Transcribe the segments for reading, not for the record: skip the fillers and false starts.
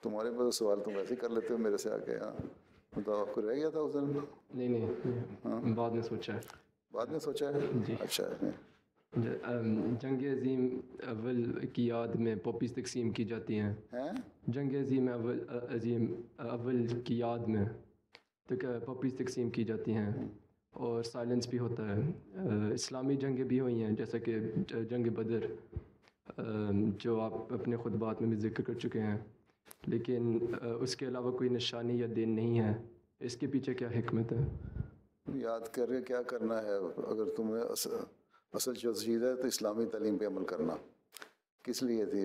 تمہارے پاس سوال تم ایسے ہی کر لیتے ہو میرے سے آ کے. ہاں بتاؤ آپ کو رہ گیا تھا اس دن؟ نہیں بعد میں سوچا ہے. بعد میں سوچا ہے؟ جی. اچھا. جنگ عظیم اول کی یاد میں پاپیز تقسیم کی جاتی ہیں. جنگ عظیم اول کی یاد میں پاپیز تقسیم کی جاتی ہیں اور سائلنس بھی ہوتا ہے. اسلامی جنگیں بھی ہوئی ہیں جیسا کہ جنگ بدر جو آپ اپنے خطبات میں بھی ذکر کر چکے ہیں، لیکن اس کے علاوہ کوئی نشانی یا دین نہیں ہے. اس کے پیچھے کیا حکمت ہے؟ یاد کر کے کیا کرنا ہے؟ اگر تمہیں اصل جو چیز ہے تو اسلامی تعلیم پہ عمل کرنا. کس لیے تھی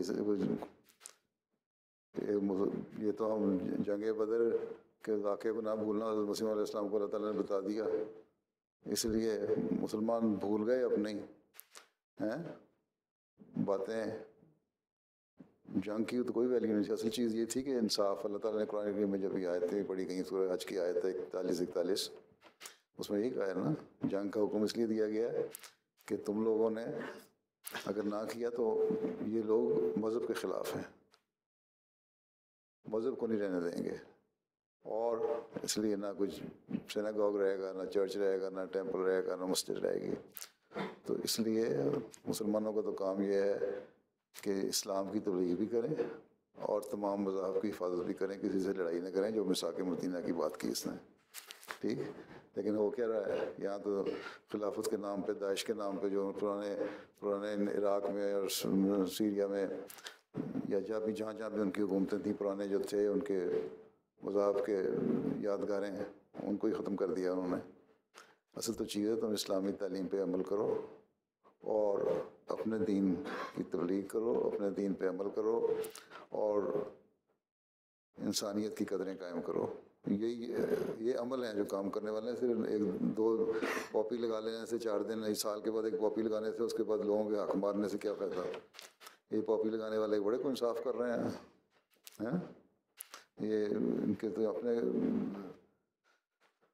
یہ تو ہم جنگ بدر کے واقعے کو نہ بھولنا حضرت مسیح علیہ السلام کو اللہ تعالیٰ نے بتا دیا، اس لیے مسلمان بھول گئے اپنی باتیں. جنگ کی تو کوئی ویلیو نہیں تھی. اصل چیز یہ تھی کہ انصاف. اللہ تعالیٰ نے قرآن کریم میں جب یہ آیتیں پڑھی گئیں، سورہ حج کی آیت 41-41، اس میں یہی کہا ہے نا، جنگ کا حکم اس لیے دیا گیا ہے کہ تم لوگوں نے اگر نہ کیا تو یہ لوگ مذہب کے خلاف ہیں، مذہب کو نہیں رہنے دیں گے. اور اس لیے نہ کچھ سیناگوگ رہے گا، نہ چرچ رہے گا، نہ ٹیمپل رہے گا، نہ مسجد رہے گی. تو اس لیے مسلمانوں کا تو کام یہ ہے کہ اسلام کی تبلیغ بھی کریں اور تمام مذاہب کی حفاظت بھی کریں، کسی سے لڑائی نہ کریں، جو میثاق مدینہ کی بات کی اس نے. ٹھیک. لیکن ہو کیا رہا ہے یہاں تو خلافت کے نام پہ، داعش کے نام پہ، جو پرانے عراق میں اور سیریا میں یا جہاں بھی ان کی حکومتیں تھیں، پرانے جو تھے ان کے مذاہب کے یادگاریں ہیں، ان کو ہی ختم کر دیا انہوں نے. اصل تو چیز ہے تم اسلامی تعلیم پہ عمل کرو اور اپنے دین کی تبلیغ کرو، اپنے دین پہ عمل کرو اور انسانیت کی قدریں قائم کرو. یہ عمل ہیں جو کام کرنے والے ہیں. صرف ایک دو پاپی لگا لینے سے 4 دن، ایک سال کے بعد ایک پاپی لگانے سے، اس کے بعد لوگوں کے حق مارنے سے کیا فائدہ؟ یہ پاپی لگانے والے بڑے کو انصاف کر رہے ہیں. یہ ان کے تو اپنے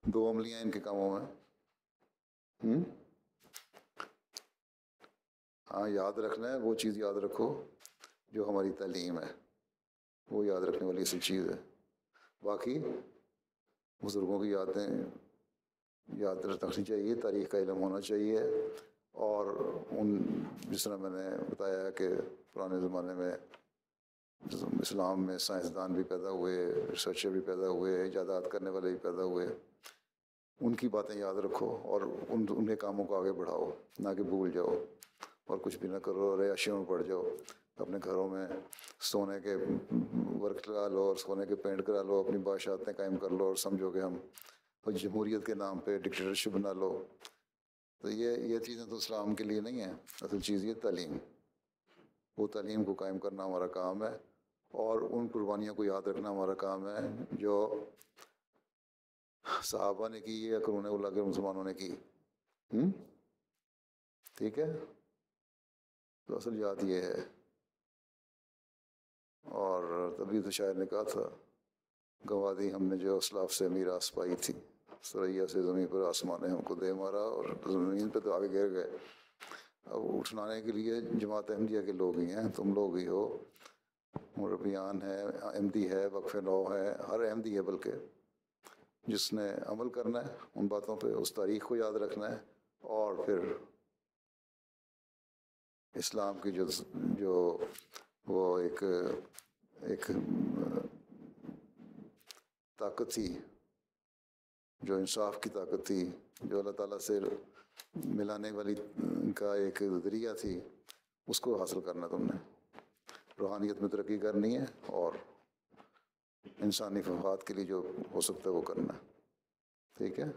2 عملیاں ان کے کاموں میں. ہاں یاد رکھنا ہے، وہ چیز یاد رکھو جو ہماری تعلیم ہے، وہ یاد رکھنے والی اصل چیز ہے. باقی بزرگوں کی یادیں یاد رکھنی چاہیے، تاریخ کا علم ہونا چاہیے. اور جس طرح میں نے بتایا کہ پرانے زمانے میں اسلام میں سائنسدان بھی پیدا ہوئے، ریسرچر بھی پیدا ہوئے، ایجادات کرنے والے بھی پیدا ہوئے. ان کی باتیں یاد رکھو اور ان کاموں کو آگے بڑھاؤ، نہ کہ بھول جاؤ اور کچھ بھی نہ کرو، عیاشیوں میں پڑ جاؤ. اپنے گھروں میں سونے کے ورک لگا لو اور سونے کے پینٹ کرا لو، اپنی بادشاہتیں قائم کر لو اور سمجھو کہ ہم جمہوریت کے نام پہ ڈکٹیٹرشپ بنا لو. تو یہ چیزیں تو اسلام کے لیے نہیں ہیں. اصل چیز یہ تعلیم، وہ تعلیم کو قائم کرنا ہمارا کام ہے اور ان قربانیوں کو یاد رکھنا ہمارا کام ہے جو صحابہ نے کی یا قرون اولیٰ کے مسلمانوں نے کی. ٹھیک ہے. تو اصل یاد یہ ہے. اور تبھی تو شاعر نے کہا تھا، گنوا دی ہم نے جو اسلاف سے میراث پائی تھی، سریا سے زمین پر آسمان نے ہم کو دے مارا. اور زمین پہ تو آگے گر گئے. اب اٹھانے کے لیے جماعت احمدیہ کے لوگ ہی ہیں، تم لوگ ہی ہو. مربیان ہے، احمدی ہے، وقف نو ہے، ہر احمدی ہے بلکہ، جس نے عمل کرنا ہے ان باتوں پہ، اس تاریخ کو یاد رکھنا ہے اور پھر اسلام کی جو وہ ایک طاقت تھی، جو انصاف کی طاقت تھی، جو اللہ تعالیٰ سے ملانے والی کا ایک ذریعہ تھی، اس کو حاصل کرنا تم نے. روحانیت میں ترقی کرنی ہے اور انسانی مفاد کے لیے جو ہو سکتا ہے وہ کرنا ہے. ٹھیک ہے.